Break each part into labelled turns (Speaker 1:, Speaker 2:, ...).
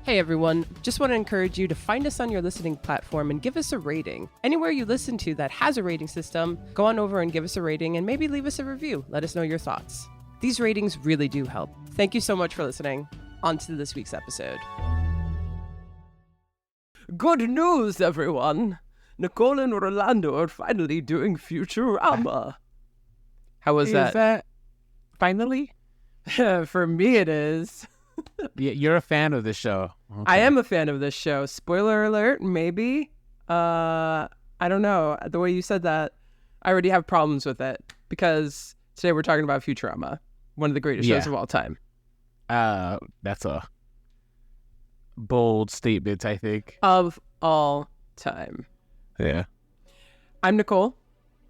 Speaker 1: Hey everyone, just want to encourage you to find us on your listening platform and give us a rating. Anywhere you listen to that has a rating system, go on over and give us a rating and maybe leave us a review. Let us know your thoughts. These ratings really do help. Thank you so much for listening. On to this week's episode. Good news, everyone! Nicole and Rolando are finally doing Futurama. How was that?
Speaker 2: Is that finally?
Speaker 1: For me, it is.
Speaker 2: You're a fan of the show. Okay.
Speaker 1: I am a fan of this show. Spoiler alert, maybe. I don't know. The way you said that, I already have problems with it because today we're talking about Futurama, one of the greatest shows of all time.
Speaker 2: That's a bold statement, I think.
Speaker 1: Of all time.
Speaker 2: Yeah.
Speaker 1: I'm Nicole.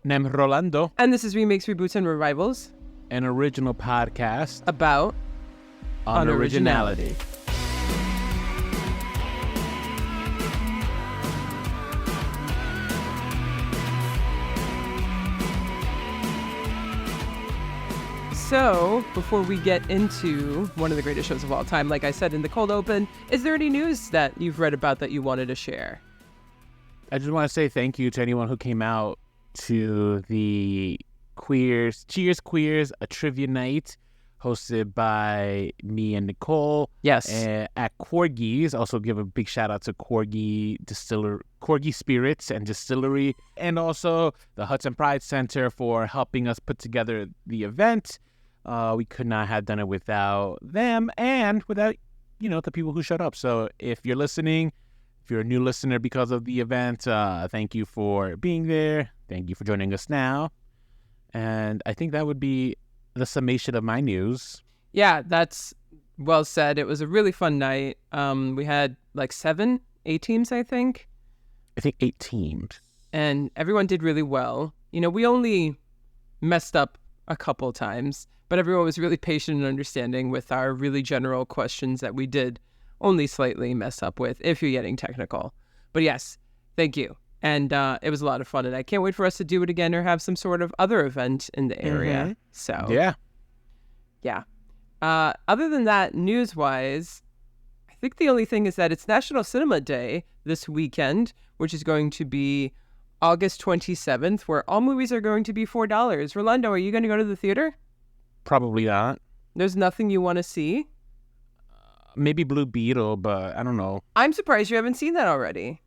Speaker 2: And I'm Rolando.
Speaker 1: And this is Remakes, Reboots, and Revivals.
Speaker 2: An original podcast
Speaker 1: about unoriginality. So, before we get into one of the greatest shows of all time, like I said in the cold open, is there any news that you've read about that you wanted to share?
Speaker 2: I just want to say thank you to anyone who came out to the Cheers Queers, a trivia night hosted by me and Nicole.
Speaker 1: Yes.
Speaker 2: At Corgis. Also give a big shout out to Corgi Spirits and Distillery, and also the Hudson Pride Center for helping us put together the event. We could not have done it without them and without, the people who showed up. So if you're listening, if you're a new listener because of the event, thank you for being there. Thank you for joining us now. And I think that would be the summation of my news. Yeah,
Speaker 1: that's well said. It was a really fun night. We had like 8 teams, I think.
Speaker 2: I think 8 teams.
Speaker 1: And everyone did really well. We only messed up a couple times, but everyone was really patient and understanding with our really general questions that we did only slightly mess up with, if you're getting technical. But yes, thank you. And it was a lot of fun, and I can't wait for us to do it again or have some sort of other event in the area. Mm-hmm. So yeah. Other than that, news-wise, I think the only thing is that it's National Cinema Day this weekend, which is going to be August 27th, where all movies are going to be $4. Rolando, are you going to go to the theater?
Speaker 2: Probably not.
Speaker 1: There's nothing you want to see?
Speaker 2: Maybe Blue Beetle, but I don't know.
Speaker 1: I'm surprised you haven't seen that already.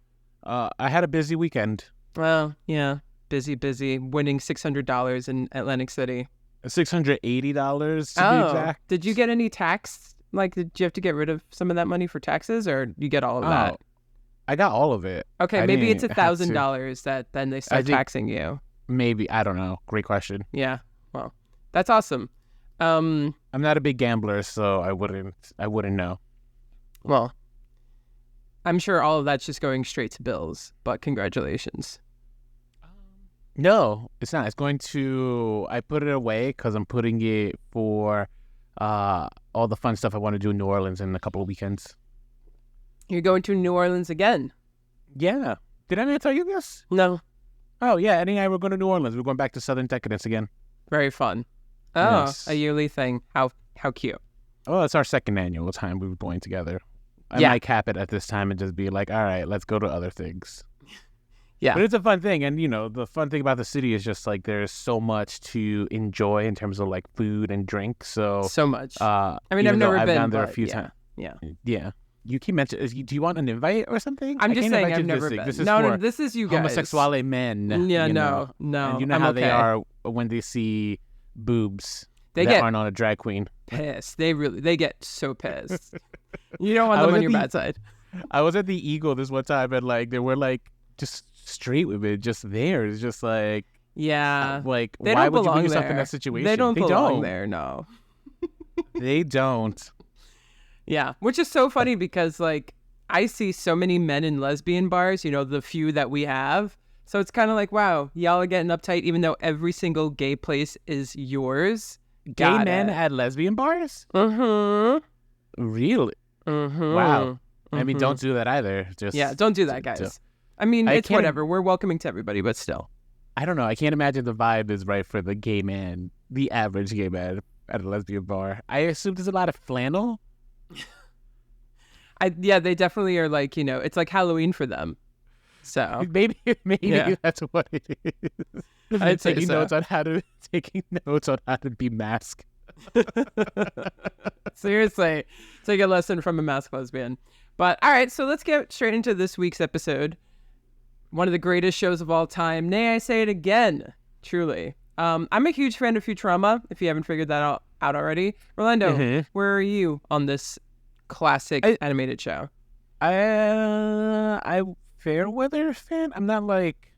Speaker 2: I had a busy weekend.
Speaker 1: Well, yeah, busy, winning $600 in Atlantic City.
Speaker 2: $680 to be exact.
Speaker 1: Did you get any tax? Did you have to get rid of some of that money for taxes, or you get all of that?
Speaker 2: I got all of it.
Speaker 1: Okay, maybe it's $1,000 that then they start taxing you.
Speaker 2: Maybe, I don't know. Great question.
Speaker 1: Yeah, well, that's awesome.
Speaker 2: I'm not a big gambler, so I wouldn't know.
Speaker 1: Well, I'm sure all of that's just going straight to bills, but congratulations.
Speaker 2: No, it's not. It's going to... I put it away because I'm putting it for all the fun stuff I want to do in New Orleans in a couple of weekends.
Speaker 1: You're going to New Orleans again?
Speaker 2: Yeah. Did I not tell you this?
Speaker 1: No.
Speaker 2: Oh, yeah. Eddie and I were going to New Orleans. We're going back to Southern Decadence again.
Speaker 1: Very fun. Oh, yes. A yearly thing. How cute.
Speaker 2: Oh, it's our second annual time we were going together. I might cap it at this time and just be like, all right, let's go to other things.
Speaker 1: Yeah.
Speaker 2: But it's a fun thing. And, the fun thing about the city is just, there's so much to enjoy in terms of, food and drink. So
Speaker 1: much. I've never been.
Speaker 2: Gone there a few times.
Speaker 1: Yeah.
Speaker 2: Yeah. You keep mentioning, do you want an invite or something?
Speaker 1: I'm just saying I've never been.
Speaker 2: No,
Speaker 1: this is you guys.
Speaker 2: Homosexual men.
Speaker 1: Yeah, no.
Speaker 2: And you know how they are when they see boobs that aren't on a drag queen.
Speaker 1: Pissed. They get so pissed. You don't want them on your bad side.
Speaker 2: I was at the Eagle this one time, and they were just straight with it, just there. It's just
Speaker 1: yeah.
Speaker 2: Why would you put yourself in that situation?
Speaker 1: They don't belong there. No,
Speaker 2: they don't.
Speaker 1: Yeah, which is so funny because I see so many men in lesbian bars. The few that we have. So it's kind of wow, y'all are getting uptight, even though every single gay place is yours.
Speaker 2: Gay men at lesbian bars?
Speaker 1: Mm-hmm.
Speaker 2: Really?
Speaker 1: Mm-hmm.
Speaker 2: Wow. Mm-hmm. I mean, don't do that either.
Speaker 1: Don't do that, guys. It's whatever. We're welcoming to everybody, but still.
Speaker 2: I don't know. I can't imagine the vibe is right for the gay man, the average gay man at a lesbian bar. I assume there's a lot of flannel.
Speaker 1: Yeah, they definitely are like, it's like Halloween for them. So
Speaker 2: Maybe
Speaker 1: Yeah.
Speaker 2: that's what it is.
Speaker 1: I'd say
Speaker 2: taking
Speaker 1: so.
Speaker 2: notes on how to be masked.
Speaker 1: Seriously, take a lesson from a masked lesbian. But all right, so let's get straight into this week's episode. One of the greatest shows of all time. Nay, I say it again. Truly. I'm a huge fan of Futurama, if you haven't figured that out already. Rolando, where are you on this classic animated show?
Speaker 2: I fair weather fan. I'm not like,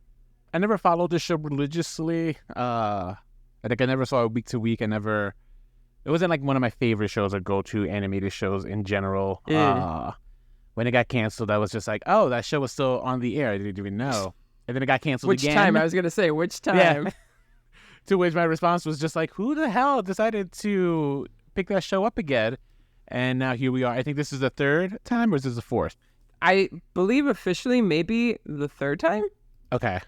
Speaker 2: I never followed the show religiously. I think I never saw it week to week. It wasn't like one of my favorite shows or go-to animated shows in general. When it got canceled, I was just like, oh, that show was still on the air. I didn't even know. And then it got canceled
Speaker 1: Which
Speaker 2: again.
Speaker 1: time? I was going to say, which time?
Speaker 2: Yeah. To which my response was just like, who the hell decided to pick that show up again? And now here we are. I think this is the third time, or is this the fourth?
Speaker 1: I believe officially maybe the third time.
Speaker 2: Okay.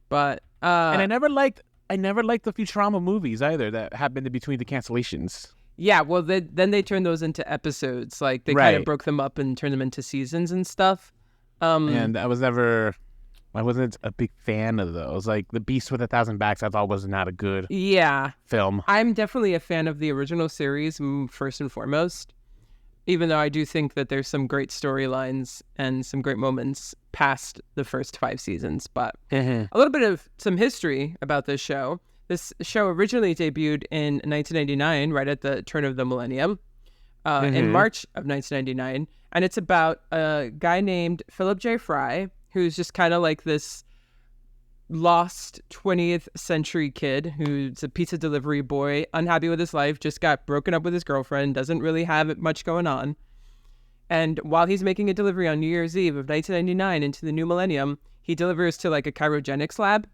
Speaker 1: But
Speaker 2: and I never liked the Futurama movies either that happened in between the cancellations.
Speaker 1: Yeah, well, then they turned those into episodes. Like, they kind of broke them up and turned them into seasons and stuff.
Speaker 2: And I wasn't a big fan of those. Like, The Beast with 1,000 Backs, I thought was not a good film.
Speaker 1: I'm definitely a fan of the original series, first and foremost, even though I do think that there's some great storylines and some great moments past the first 5 seasons. But a little bit of some history about this show. This show originally debuted in 1999, right at the turn of the millennium, in March of 1999. And it's about a guy named Philip J. Fry, who's just kind of like this lost 20th century kid who's a pizza delivery boy, unhappy with his life, just got broken up with his girlfriend, doesn't really have much going on. And while he's making a delivery on New Year's Eve of 1999 into the new millennium, he delivers to like a cryogenics lab.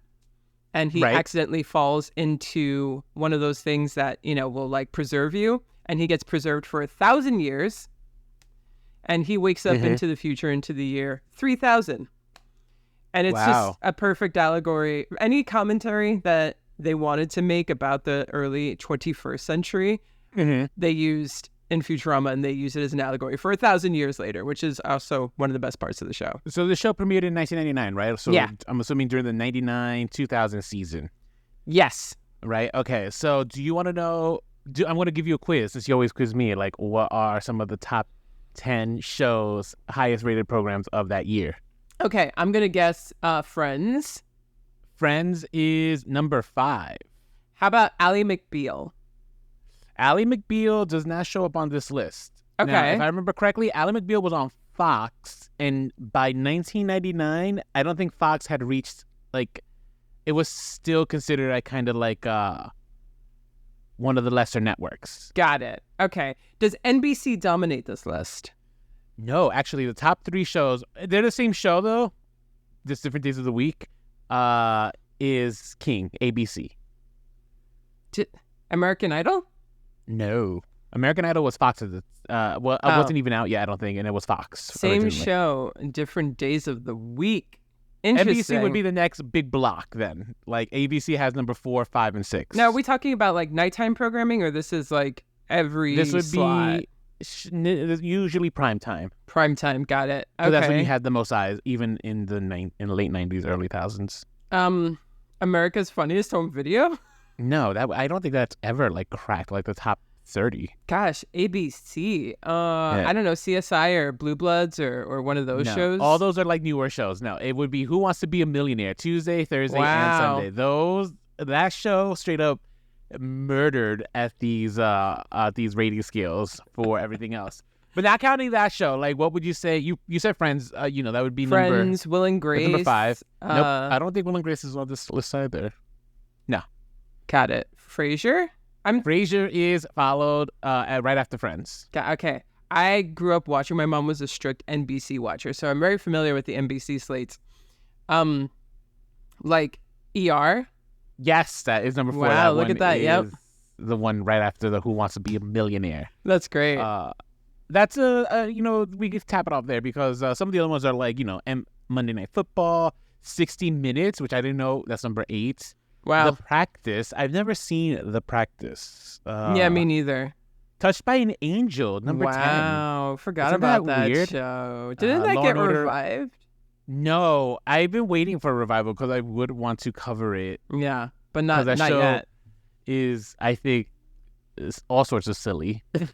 Speaker 1: And he accidentally falls into one of those things that, will like preserve you. And he gets preserved for 1,000 years. And he wakes up into the future, into the year 3000. And it's just a perfect allegory. Any commentary that they wanted to make about the early 21st century, they used in Futurama, and they use it as an allegory for 1,000 years later, which is also one of the best parts of the show.
Speaker 2: So the show premiered in 1999, right? So yeah. I'm assuming during the 99-2000 season.
Speaker 1: Yes.
Speaker 2: Right? Okay. So do you want to know, I'm going to give you a quiz, since you always quiz me, like what are some of the top 10 shows, highest rated programs of that year?
Speaker 1: Okay. I'm going to guess Friends.
Speaker 2: Friends is number 5.
Speaker 1: How about Ally McBeal?
Speaker 2: Ally McBeal does not show up on this list.
Speaker 1: Okay.
Speaker 2: Now, if I remember correctly, Ally McBeal was on Fox, and by 1999, I don't think Fox had reached, like, it was still considered kind of like one of the lesser networks.
Speaker 1: Got it. Okay. Does NBC dominate this list?
Speaker 2: No, actually, the top 3 shows, they're the same show, though, just different days of the week, is King, ABC.
Speaker 1: American Idol?
Speaker 2: No. American Idol was Fox. It wasn't even out yet, I don't think, and it was Fox.
Speaker 1: Same
Speaker 2: originally.
Speaker 1: Show, different days of the week. Interesting.
Speaker 2: NBC would be the next big block then. Like, ABC has number 4, 5, and 6.
Speaker 1: Now, are we talking about, like, nighttime programming, or this is, like, every
Speaker 2: This would
Speaker 1: slot?
Speaker 2: be usually prime time.
Speaker 1: Prime time, got it. Okay.
Speaker 2: So that's when you had the most eyes, even in the late 90s, early 2000s.
Speaker 1: America's Funniest Home Video?
Speaker 2: No, I don't think that's ever, like, cracked, like, the top 30.
Speaker 1: Gosh, ABC. I don't know, CSI or Blue Bloods or one of those shows?
Speaker 2: All those are, like, newer shows. No, it would be Who Wants to Be a Millionaire, Tuesday, Thursday, and Sunday. That show straight up murdered at these rating scales for everything else. But not counting that show, like, what would you say? You said Friends, that would be
Speaker 1: Friends, Will and Grace.
Speaker 2: Number 5. Nope, I don't think Will and Grace is on this list either. No.
Speaker 1: Got it. Frasier?
Speaker 2: Frasier is followed right after Friends.
Speaker 1: Okay. I grew up watching. My mom was a strict NBC watcher, so I'm very familiar with the NBC slates. Like ER?
Speaker 2: Yes, that is number 4.
Speaker 1: Wow, look at that. Yep.
Speaker 2: The one right after the Who Wants to Be a Millionaire.
Speaker 1: That's great.
Speaker 2: That's we could tap it off there because some of the other ones are like, Monday Night Football, 60 Minutes, which I didn't know. That's number 8.
Speaker 1: Wow.
Speaker 2: The Practice. I've never seen The Practice.
Speaker 1: Yeah, me neither.
Speaker 2: Touched by an Angel, number 10.
Speaker 1: Wow, forgot
Speaker 2: Isn't
Speaker 1: about
Speaker 2: that
Speaker 1: that
Speaker 2: weird?
Speaker 1: show. Didn't that
Speaker 2: Law
Speaker 1: get
Speaker 2: and Order-
Speaker 1: revived?
Speaker 2: No, I've been waiting for a revival because I would want to cover it.
Speaker 1: Yeah, but
Speaker 2: Because
Speaker 1: not
Speaker 2: that show
Speaker 1: yet.
Speaker 2: is, I think, is all sorts of silly. But,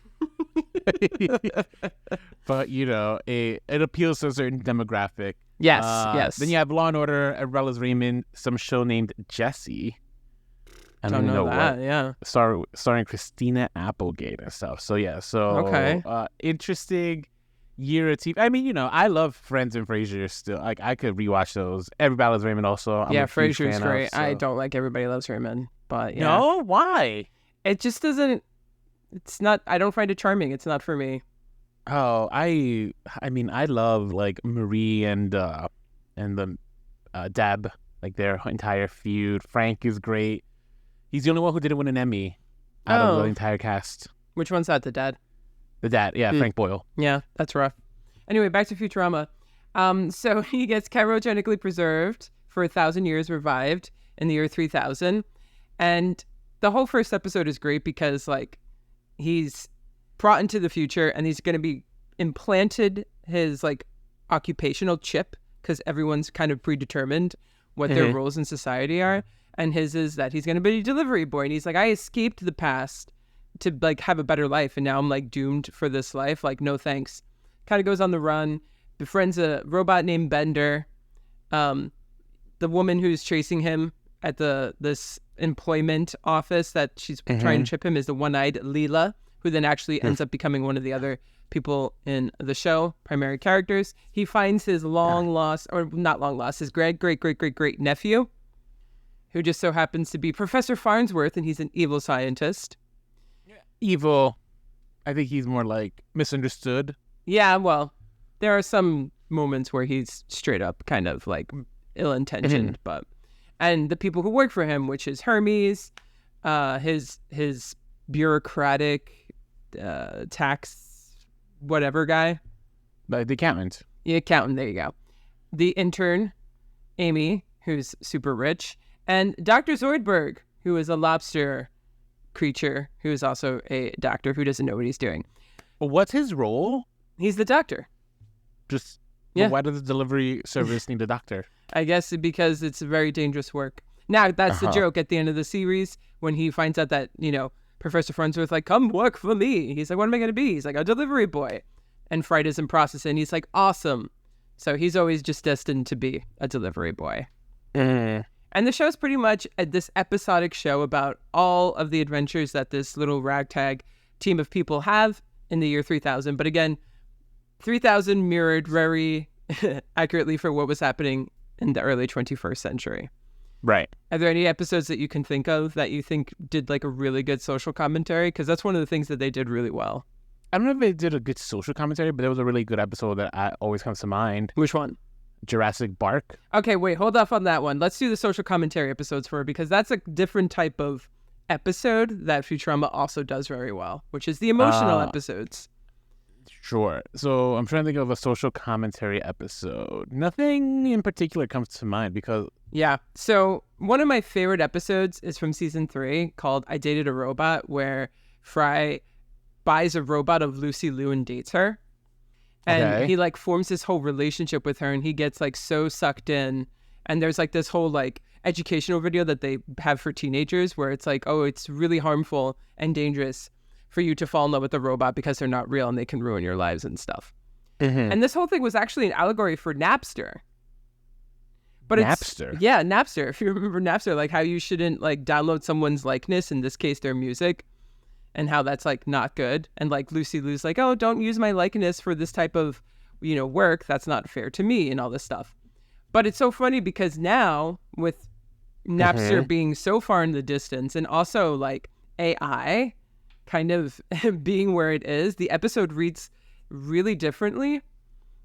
Speaker 2: it appeals to a certain demographic.
Speaker 1: Yes, yes.
Speaker 2: Then you have Law and Order, Arella's Raymond, some show named Jessie. I
Speaker 1: don't
Speaker 2: even
Speaker 1: know that.
Speaker 2: what.
Speaker 1: Yeah.
Speaker 2: Starring Christina Applegate and stuff. So, yeah.
Speaker 1: Okay.
Speaker 2: Interesting year of TV. I mean, I love Friends and Frasier still. Like, I could rewatch those. Everybody Loves Raymond also. I'm a huge
Speaker 1: Frasier's
Speaker 2: fan
Speaker 1: great.
Speaker 2: Of, so.
Speaker 1: I don't like Everybody Loves Raymond, but yeah.
Speaker 2: No? Why?
Speaker 1: It just doesn't. It's not. I don't find it charming. It's not for me.
Speaker 2: Oh, I mean, I love like Marie and the Deb, like their entire feud. Frank is great. He's the only one who didn't win an Emmy out of the entire cast.
Speaker 1: Which one's that? The dad?
Speaker 2: The dad, yeah, Frank Boyle.
Speaker 1: Yeah, that's rough. Anyway, back to Futurama. So he gets cryogenically preserved for 1,000 years, revived in the year 3000, and the whole first episode is great because like he's brought into the future and he's going to be implanted his like occupational chip because everyone's kind of predetermined what their roles in society are. And his is that he's going to be a delivery boy. And he's like, I escaped the past to like have a better life. And now I'm like doomed for this life. Like, no thanks. Kind of goes on the run, befriends a robot named Bender. The woman who's chasing him at this employment office that she's trying to chip him is the one-eyed Leela, who then actually ends up becoming one of the other people in the show, primary characters. He finds his his great nephew, who just so happens to be Professor Farnsworth, and he's an evil scientist.
Speaker 2: Evil. I think he's more like misunderstood.
Speaker 1: Yeah, well, there are some moments where he's straight up kind of like ill-intentioned, and the people who work for him, which is Hermes, his bureaucratic tax whatever guy.
Speaker 2: The accountant.
Speaker 1: The accountant, there you go. The intern, Amy, who's super rich, and Dr. Zoidberg, who is a lobster creature, who is also a doctor who doesn't know what he's doing.
Speaker 2: What's his role?
Speaker 1: He's the doctor.
Speaker 2: Just,
Speaker 1: yeah.
Speaker 2: Why does the delivery service need a doctor?
Speaker 1: I guess because it's very dangerous work. Now, that's the joke at the end of the series when he finds out that, Professor Farnsworth like, come work for me. He's like, what am I going to be? He's like, a delivery boy. And Fright is in process, and he's like, awesome. So he's always just destined to be a delivery boy. And the show's pretty much this episodic show about all of the adventures that this little ragtag team of people have in the year 3000. But again, 3000 mirrored very accurately for what was happening in the early 21st century.
Speaker 2: Right.
Speaker 1: Are there any episodes that you can think of that you think did like a really good social commentary? Because that's one of the things that they did really well.
Speaker 2: I don't know if they did a good social commentary, but there was a really good episode that always comes to mind.
Speaker 1: Which one?
Speaker 2: Jurassic Bark.
Speaker 1: Okay, wait, hold off on that one. Let's do the social commentary episodes because that's a different type of episode that Futurama also does very well, which is the emotional episodes.
Speaker 2: Sure. So I'm trying to think of a social commentary episode. Nothing in particular comes to mind because...
Speaker 1: Yeah. So one of my favorite episodes is from season 3 called I Dated a Robot, where Fry buys a robot of Lucy Liu and dates her. And he like forms this whole relationship with her, and he gets like so sucked in. And there's like this whole like educational video that they have for teenagers where it's like, oh, it's really harmful and dangerous for you to fall in love with a robot because they're not real and they can ruin your lives and stuff. And this whole thing was actually an allegory for Napster. But
Speaker 2: Napster?
Speaker 1: Yeah, Napster. If you remember Napster, like how you shouldn't like download someone's likeness, in this case their music, and how that's like not good. And like Lucy Liu's like, oh, don't use my likeness for this type of, work. That's not fair to me and all this stuff. But it's so funny because now with Napster being so far in the distance and also like AI kind of being where it is, the episode reads really differently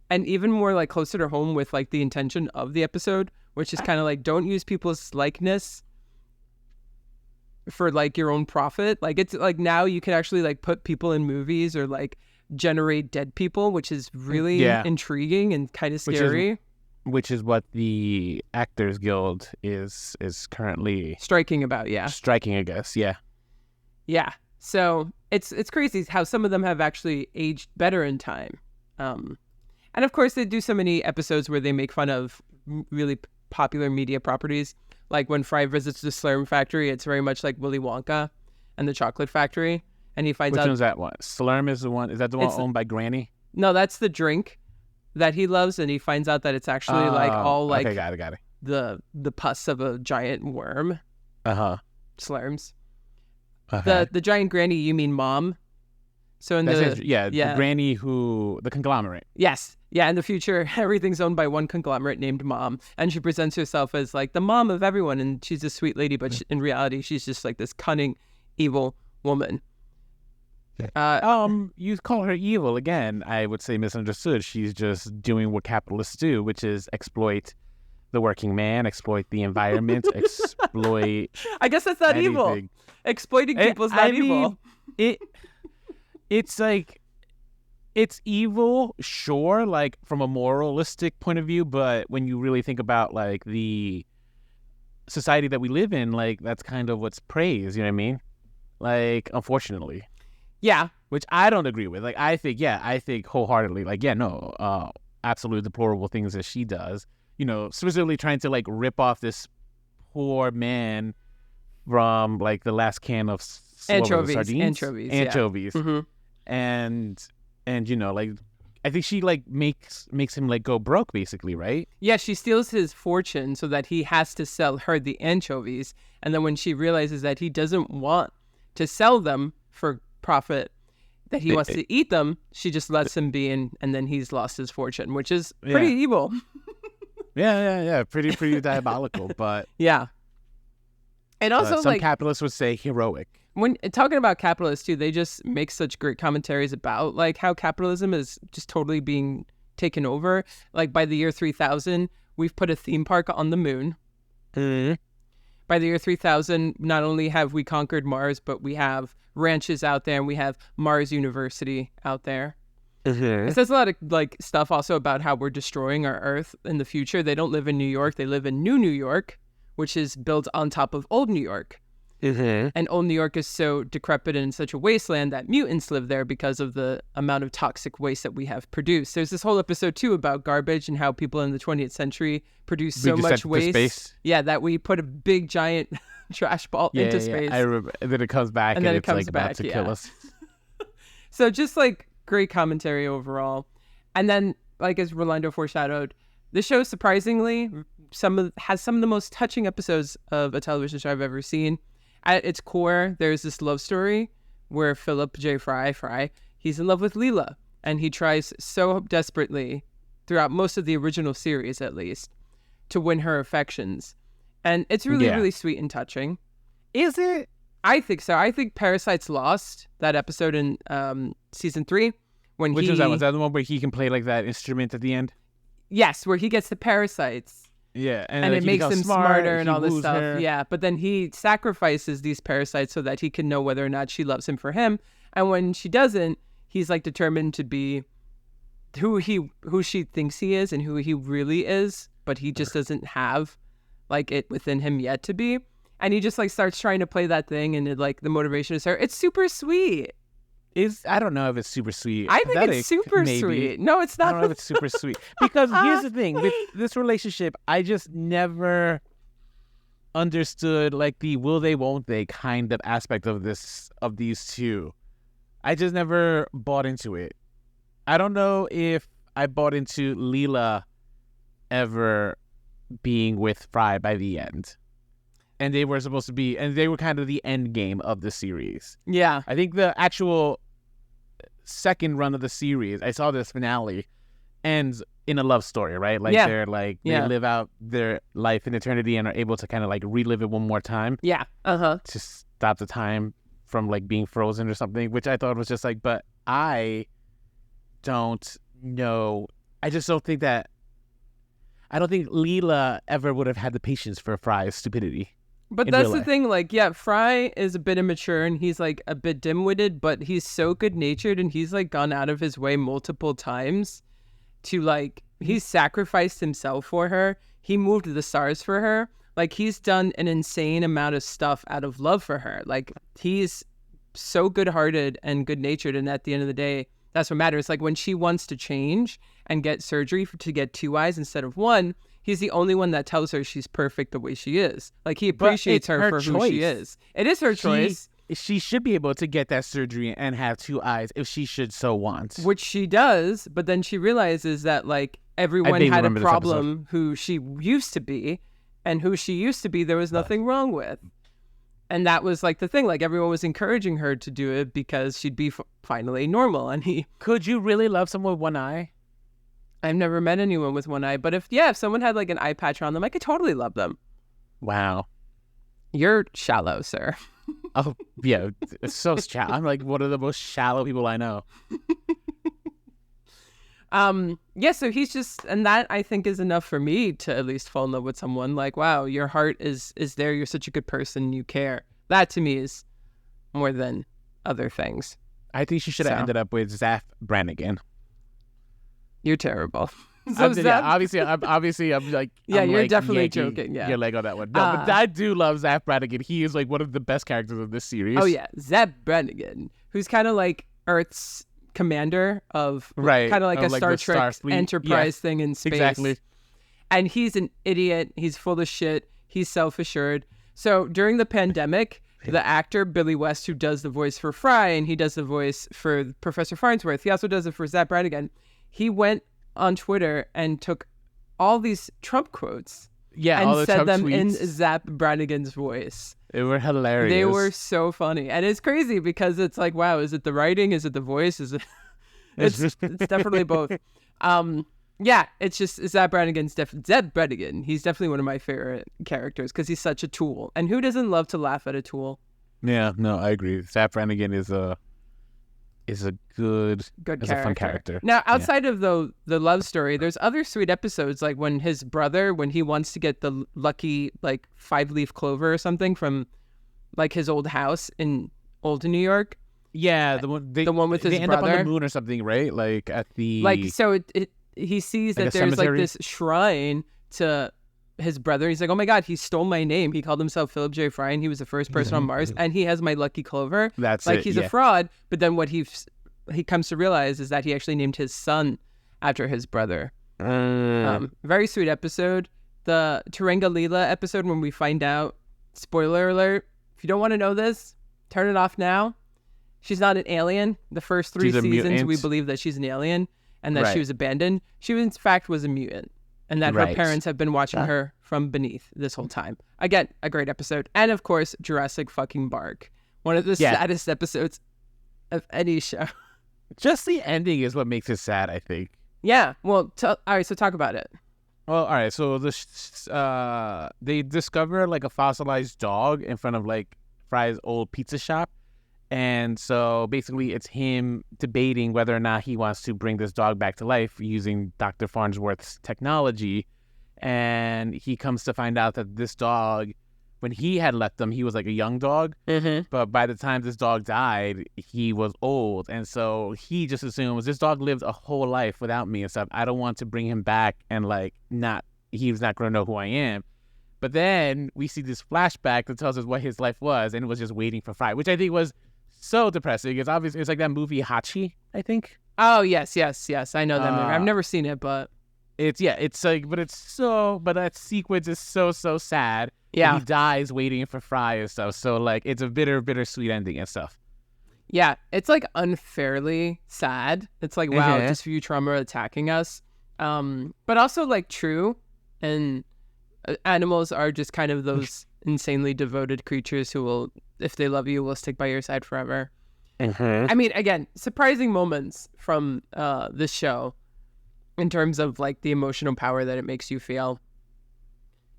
Speaker 1: and even more like closer to home with like the intention of the episode, which is kind of like, don't use people's likeness for like your own profit. Like it's like now you can actually like put people in movies or like generate dead people, which is really intriguing and kind of scary.
Speaker 2: Which is what the Actors Guild is currently
Speaker 1: striking about. Yeah.
Speaker 2: Striking, I guess. Yeah.
Speaker 1: Yeah. So it's crazy how some of them have actually aged better in time. And of course, they do so many episodes where they make fun of really popular media properties. Like when Fry visits the Slurm factory, it's very much like Willy Wonka and the Chocolate Factory. And he finds
Speaker 2: Which
Speaker 1: out...
Speaker 2: one's that one? Slurm is the one. Is that the one owned by Granny?
Speaker 1: No, that's the drink that he loves. And he finds out that it's actually
Speaker 2: okay, got it.
Speaker 1: The pus of a giant worm. Slurms. The giant granny, you mean mom? So in
Speaker 2: the granny the conglomerate.
Speaker 1: Yes. Yeah, in the future, everything's owned by one conglomerate named Mom. And she presents herself as like the mom of everyone. And she's a sweet lady, but in reality, she's just like this cunning, evil woman.
Speaker 2: You call her evil again. I would say misunderstood. She's just doing what capitalists do, which is exploit the working man, exploit the environment, exploit.
Speaker 1: I guess that's not
Speaker 2: anything.
Speaker 1: Evil. Exploiting people is not evil.
Speaker 2: It's like, it's evil, sure, like from a moralistic point of view, but when you really think about like the society that we live in, like that's kind of what's praised, you know what I mean? Like, unfortunately.
Speaker 1: Yeah.
Speaker 2: Which I don't agree with. Like, I think wholeheartedly, like, absolutely deplorable things that she does. You know, specifically trying to like rip off this poor man from like the last can of
Speaker 1: anchovies.
Speaker 2: Yeah. And you know, like, I think she like makes him like go broke, basically, right?
Speaker 1: Yeah, she steals his fortune so that he has to sell her the anchovies, and then when she realizes that he doesn't want to sell them for profit, that he wants to eat them, she just lets him be, and then he's lost his fortune, which is pretty evil.
Speaker 2: Yeah. Pretty diabolical, but
Speaker 1: yeah. And also,
Speaker 2: some capitalists would say heroic.
Speaker 1: When talking about capitalists too, they just make such great commentaries about like how capitalism is just totally being taken over. Like by the year 3000, we've put a theme park on the moon.
Speaker 2: Mm-hmm.
Speaker 1: By the year 3000, not only have we conquered Mars, but we have ranches out there, and we have Mars University out there.
Speaker 2: Mm-hmm.
Speaker 1: It says a lot of like stuff also about how we're destroying our Earth in the future. They don't live in New York; they live in New York, which is built on top of Old New York.
Speaker 2: Mm-hmm.
Speaker 1: And Old New York is so decrepit and such a wasteland that mutants live there because of the amount of toxic waste that we have produced. There's this whole episode too about garbage and how people in the 20th century produce so much waste. Yeah, that we put a big giant trash ball into space.
Speaker 2: I remember. And then it comes back and it's like about to kill us.
Speaker 1: So just like great commentary overall. And then, like as Rolando foreshadowed, the show surprisingly has some of the most touching episodes of a television show I've ever seen. At its core, there's this love story where Philip J. Fry, he's in love with Leela, and he tries so desperately throughout most of the original series, at least, to win her affections. And it's really, really sweet and touching.
Speaker 2: Is it?
Speaker 1: I think so. I think Parasite's Lost, that episode in season 3, when
Speaker 2: Which was that one? Was that the one where he can play like that instrument at the end?
Speaker 1: Yes, where he gets the parasites.
Speaker 2: Yeah,
Speaker 1: and
Speaker 2: like,
Speaker 1: it makes him smarter and all this stuff.
Speaker 2: Her.
Speaker 1: Yeah, but then he sacrifices these parasites so that he can know whether or not she loves him for him. And when she doesn't, he's like determined to be who she thinks he is and who he really is, but he just doesn't have like it within him yet to be. And he just like starts trying to play that thing, and like the motivation is her. It's super sweet.
Speaker 2: I don't know if it's super sweet.
Speaker 1: I think it's super sweet. No, it's not.
Speaker 2: I don't know if it's super sweet. Because here's the thing. With this relationship, I just never understood like the will they, won't they kind of aspect of these two. I just never bought into it. I don't know if I bought into Leela ever being with Fry by the end. And they were supposed to be, and they were kind of the end game of the series.
Speaker 1: Yeah.
Speaker 2: I think the actual second run of the series, I saw this finale, ends in a love story, right? Like they're like, they live out their life in eternity and are able to kind of like relive it one more time.
Speaker 1: Yeah.
Speaker 2: To stop the time from like being frozen or something, which I thought was just like, but I don't know. I just don't think I don't think Leela ever would have had the patience for Fry's stupidity.
Speaker 1: But that's the thing, like, yeah, Fry is a bit immature and he's like a bit dim-witted, but he's so good-natured and he's like gone out of his way multiple times to like, he's sacrificed himself for her. He moved the stars for her. Like, he's done an insane amount of stuff out of love for her. Like, he's so good-hearted and good-natured, and at the end of the day, that's what matters. Like when she wants to change and get surgery to get 2 eyes instead of 1, he's the only one that tells her she's perfect the way she is. Like he appreciates her for who she is. It is her choice.
Speaker 2: She should be able to get that surgery and have 2 eyes if she should so want.
Speaker 1: Which she does, but then she realizes that like everyone had a problem who she used to be, and who she used to be there was nothing wrong with. And that was like the thing, like everyone was encouraging her to do it because she'd be finally normal. And
Speaker 2: could you really love someone with 1 eye?
Speaker 1: I've never met anyone with 1 eye, but if someone had like an eye patch on them, I could totally love them.
Speaker 2: Wow.
Speaker 1: You're shallow, sir.
Speaker 2: Oh, yeah. It's so shallow. I'm like one of the most shallow people I know.
Speaker 1: So he's just, and that I think is enough for me to at least fall in love with someone. Like, wow, your heart is there. You're such a good person. You care. That to me is more than other things.
Speaker 2: I think she should have ended up with Zap Brannigan.
Speaker 1: You're terrible.
Speaker 2: Obviously, I'm like,
Speaker 1: yeah,
Speaker 2: I'm
Speaker 1: you're
Speaker 2: like
Speaker 1: definitely
Speaker 2: yanking
Speaker 1: joking. Yeah,
Speaker 2: your leg on that one. No, but I do love Zap Brannigan. He is like one of the best characters of this series.
Speaker 1: Oh yeah, Zap Brannigan, who's kind of like Earth's commander of kind of like a Star Trek Enterprise thing in space.
Speaker 2: Exactly.
Speaker 1: And he's an idiot. He's full of shit. He's self-assured. So during the pandemic, the actor Billy West, who does the voice for Fry and he does the voice for Professor Farnsworth, he also does it for Zap Brannigan. He went on Twitter and took all these Trump quotes and said them tweets in Zap Brannigan's voice.
Speaker 2: They were hilarious.
Speaker 1: They were so funny. And it's crazy because it's like, wow, is it the writing? Is it the voice? Is it? It's definitely both. It's just Zap Brannigan's Zap Brannigan. He's definitely one of my favorite characters because he's such a tool. And who doesn't love to laugh at a tool?
Speaker 2: Yeah, no, I agree. Zap Brannigan is a good character. A fun character.
Speaker 1: Now, outside of the love story, there's other sweet episodes, like when his brother, when he wants to get the lucky like 5-leaf clover or something from like his old house in old New York.
Speaker 2: Yeah, the one with his brother. They end up on the moon or something, right? Like at the
Speaker 1: he sees
Speaker 2: like
Speaker 1: that there's like this shrine to his brother. He's like, oh my God, he stole my name. He called himself Philip J. Fry and he was the first person on Mars and he has my lucky clover.
Speaker 2: That's
Speaker 1: like he's a fraud. But then what he comes to realize is that he actually named his son after his brother. Very sweet episode. The Tarenga Leela episode when we find out, spoiler alert, if you don't want to know this, turn it off now. She's not an alien. The first 3 seasons we believe that she's an alien and that she was abandoned. She in fact was a mutant. And that her parents have been watching her from beneath this whole time. Again, a great episode. And of course, Jurassic fucking Bark. One of the saddest episodes of any show.
Speaker 2: Just the ending is what makes it sad, I think.
Speaker 1: Yeah. Well, all right, so talk about it.
Speaker 2: Well, all right. So they discover like a fossilized dog in front of like Fry's old pizza shop. And so basically it's him debating whether or not he wants to bring this dog back to life using Dr. Farnsworth's technology. And he comes to find out that this dog, when he had left him, he was like a young dog.
Speaker 1: Mm-hmm.
Speaker 2: But by the time this dog died, he was old. And so he just assumes this dog lived a whole life without me and stuff. I don't want to bring him back and like he's not going to know who I am. But then we see this flashback that tells us what his life was. And it was just waiting for Fry, which I think was so depressing. It's obvious. It's like that movie Hachi, I think.
Speaker 1: Oh yes. I know that movie. I've never seen it, but
Speaker 2: it's like, but that sequence is so sad.
Speaker 1: Yeah,
Speaker 2: and he dies waiting for Fry and stuff. So like, it's a bittersweet ending and stuff.
Speaker 1: Yeah, it's like unfairly sad. It's like wow, just Futurama attacking us, but also like true. And animals are just kind of those insanely devoted creatures who will, if they love you, will stick by your side forever. I mean, again, surprising moments from this show in terms of like the emotional power that it makes you feel.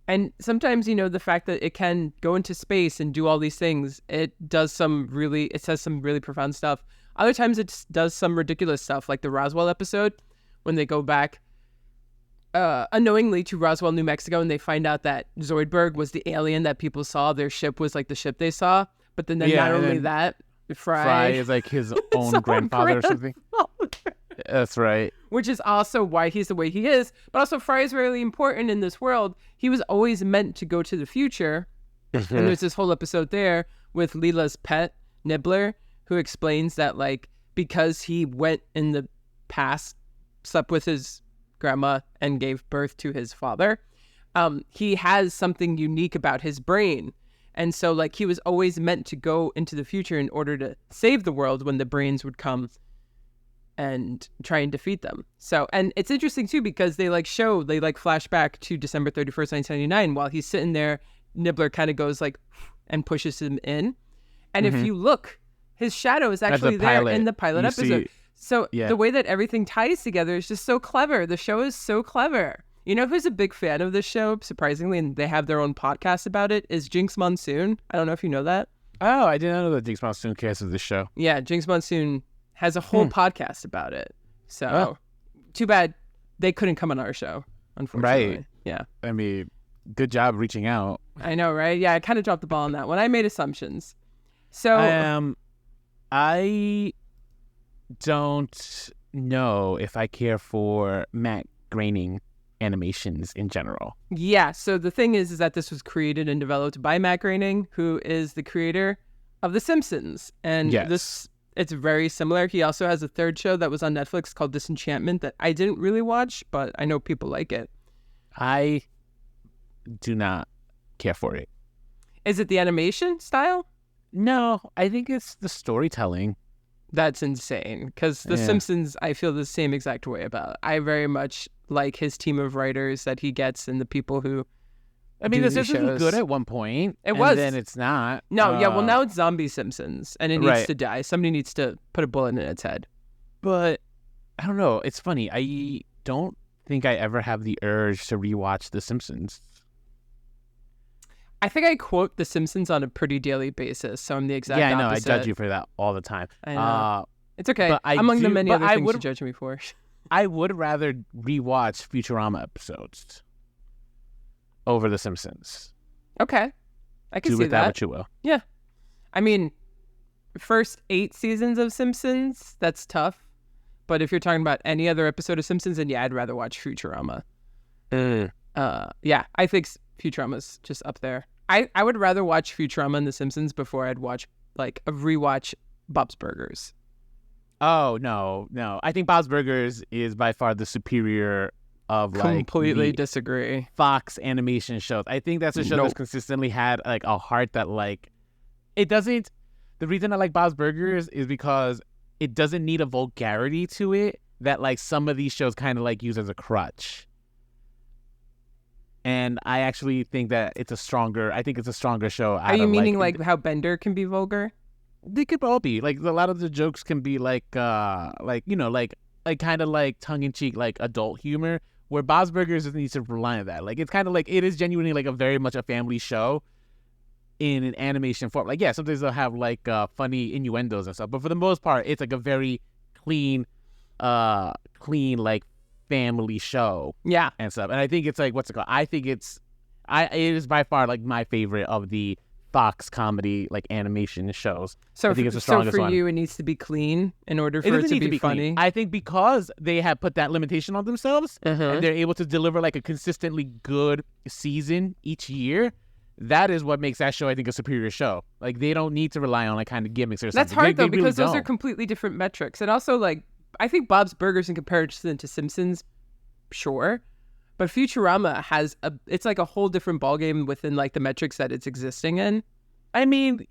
Speaker 1: And sometimes, the fact that it can go into space and do all these things, it says some really profound stuff. Other times it does some ridiculous stuff, like the Roswell episode when they go back unknowingly to Roswell, New Mexico, and they find out that Zoidberg was the alien that people saw. Their ship was like the ship they saw. But then not only that, Fry
Speaker 2: is like his own grandfather or something. That's right.
Speaker 1: Which is also why he's the way he is. But also Fry is really important in this world. He was always meant to go to the future. And there's this whole episode there with Leela's pet Nibbler, who explains that like because he went in the past, slept with his grandma and gave birth to his father, he has something unique about his brain. And so like he was always meant to go into the future in order to save the world when the brains would come and try and defeat them. So, and it's interesting too, because they flash back to December 31st, 1999, while he's sitting there, Nibbler kind of goes like, and pushes him in. And if you look, his shadow is actually there in the pilot episode. So the way that everything ties together is just so clever. The show is so clever. You know who's a big fan of this show, surprisingly, and they have their own podcast about it, is Jinx Monsoon. I don't know if you know that.
Speaker 2: Oh, I didn't know that Jinx Monsoon cares of this show.
Speaker 1: Yeah, Jinx Monsoon has a whole podcast about it. So too bad they couldn't come on our show, unfortunately.
Speaker 2: Right.
Speaker 1: Yeah.
Speaker 2: I mean, good job reaching out.
Speaker 1: I know, right? Yeah, I kind of dropped the ball on that one. I made assumptions. So
Speaker 2: I don't know if I care for Matt Groening animations in general.
Speaker 1: Yeah, so the thing is that this was created and developed by Matt Groening, who is the creator of The Simpsons. And it's very similar. He also has a third show that was on Netflix called Disenchantment that I didn't really watch, but I know people like it.
Speaker 2: I do not care for it.
Speaker 1: Is it the animation style?
Speaker 2: No, I think it's the storytelling.
Speaker 1: That's insane, because The Simpsons, I feel the same exact way about. I very much like his team of writers that he gets and the people who
Speaker 2: I mean, The Simpsons was good at one point.
Speaker 1: It was.
Speaker 2: And then it's not.
Speaker 1: No, well, now it's Zombie Simpsons, and it needs to die. Somebody needs to put a bullet in its head.
Speaker 2: But, I don't know. It's funny. I don't think I ever have the urge to rewatch The Simpsons.
Speaker 1: I think I quote The Simpsons on a pretty daily basis, so I'm the exact opposite.
Speaker 2: Yeah, I know. I judge you for that all the time.
Speaker 1: I know. It's okay. Among the many other things you judge me for.
Speaker 2: I would rather rewatch Futurama episodes over The Simpsons.
Speaker 1: Okay. I can see that.
Speaker 2: Do with that what you will.
Speaker 1: Yeah. I mean, first 8 seasons of Simpsons, that's tough. But if you're talking about any other episode of Simpsons, then yeah, I'd rather watch Futurama. Yeah, I think Futurama's just up there. I would rather watch Futurama and The Simpsons before I'd watch, like, a rewatch Bob's Burgers.
Speaker 2: Oh, no. I think Bob's Burgers is by far the superior of, like,
Speaker 1: completely disagree.
Speaker 2: Fox animation shows. I think that's a show that's consistently had, like, a heart that, like, it doesn't... The reason I like Bob's Burgers is because it doesn't need a vulgarity to it that, like, some of these shows kind of, like, use as a crutch. And I actually think that it's a stronger show.
Speaker 1: Are you meaning like how Bender can be vulgar?
Speaker 2: They could all be. Like, a lot of the jokes can be like kind of like tongue-in-cheek, like adult humor, where Bob's Burgers needs to rely on that. Like, it's kind of like, it is genuinely like a very much a family show in an animation form. Like, yeah, sometimes they'll have like funny innuendos and stuff, but for the most part, it's like a very clean like family show.
Speaker 1: Yeah.
Speaker 2: And stuff. And I think it's like, what's it called? I think it is by far like my favorite of the Fox comedy like animation shows.
Speaker 1: So
Speaker 2: I think it's the strongest
Speaker 1: for
Speaker 2: one.
Speaker 1: you, it needs to be clean in order for it to be funny.
Speaker 2: Clean. I think because they have put that limitation on themselves and they're able to deliver like a consistently good season each year, that is what makes that show, I think, a superior show. Like, they don't need to rely on like kind of gimmicks or something.
Speaker 1: That's hard, though,
Speaker 2: because
Speaker 1: really those are completely different metrics. And also, like, I think Bob's Burgers in comparison to Simpsons, sure. But Futurama it's like a whole different ballgame within like the metrics that it's existing in.
Speaker 2: I mean,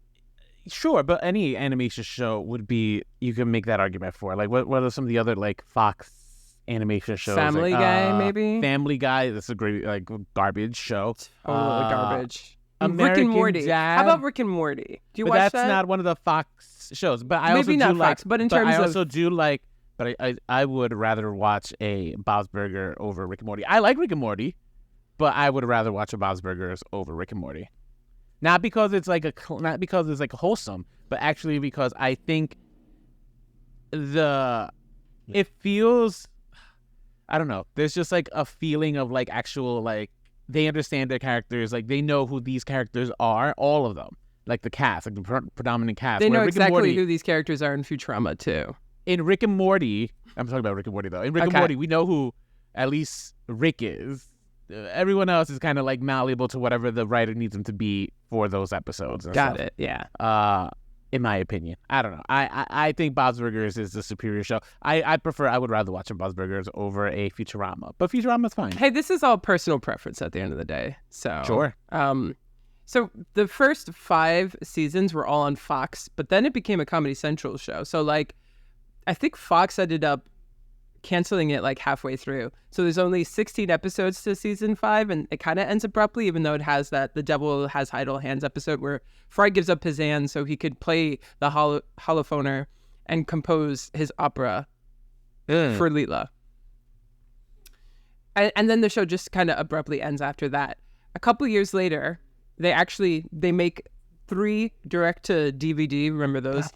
Speaker 2: sure, but any animation show would be, you can make that argument for. Like, what are some of the other like Fox animation shows?
Speaker 1: Family Guy, maybe?
Speaker 2: Family Guy, that's a great like garbage show.
Speaker 1: Garbage.
Speaker 2: American
Speaker 1: Rick and Morty.
Speaker 2: Dad.
Speaker 1: How about Rick and Morty? Do you watch that?
Speaker 2: That's not one of the Fox shows. But I
Speaker 1: maybe
Speaker 2: also
Speaker 1: not Fox, but in terms of...
Speaker 2: I also do like... But I would rather watch a Bob's Burger over Rick and Morty. I like Rick and Morty, but I would rather watch a Bob's Burgers over Rick and Morty. Not because it's wholesome, but actually because I think it feels, I don't know. There's just like a feeling of like actual, like, they understand their characters. Like, they know who these characters are, all of them. Like the cast, like the predominant cast.
Speaker 1: They know exactly who these characters are in Futurama too.
Speaker 2: In Rick and Morty, I'm talking about Rick and Morty though. In Rick and Morty, we know who at least Rick is. Everyone else is kind of like malleable to whatever the writer needs them to be for those episodes. And
Speaker 1: Got
Speaker 2: stuff.
Speaker 1: it. Yeah.
Speaker 2: in my opinion. I don't know. I think Bob's Burgers is the superior show. I would rather watch a Bob's Burgers over a Futurama, but Futurama's fine.
Speaker 1: Hey, this is all personal preference at the end of the day. So
Speaker 2: Sure.
Speaker 1: So the first 5 seasons were all on Fox, but then it became a Comedy Central show. So like, I think Fox ended up canceling it like halfway through. So there's only 16 episodes to season 5, and it kind of ends abruptly, even though it has that The Devil Has Idle Hands episode where Fry gives up his hands so he could play the holophoner and compose his opera for Leela. And then the show just kind of abruptly ends after that. A couple years later, they make 3 direct to DVD, remember those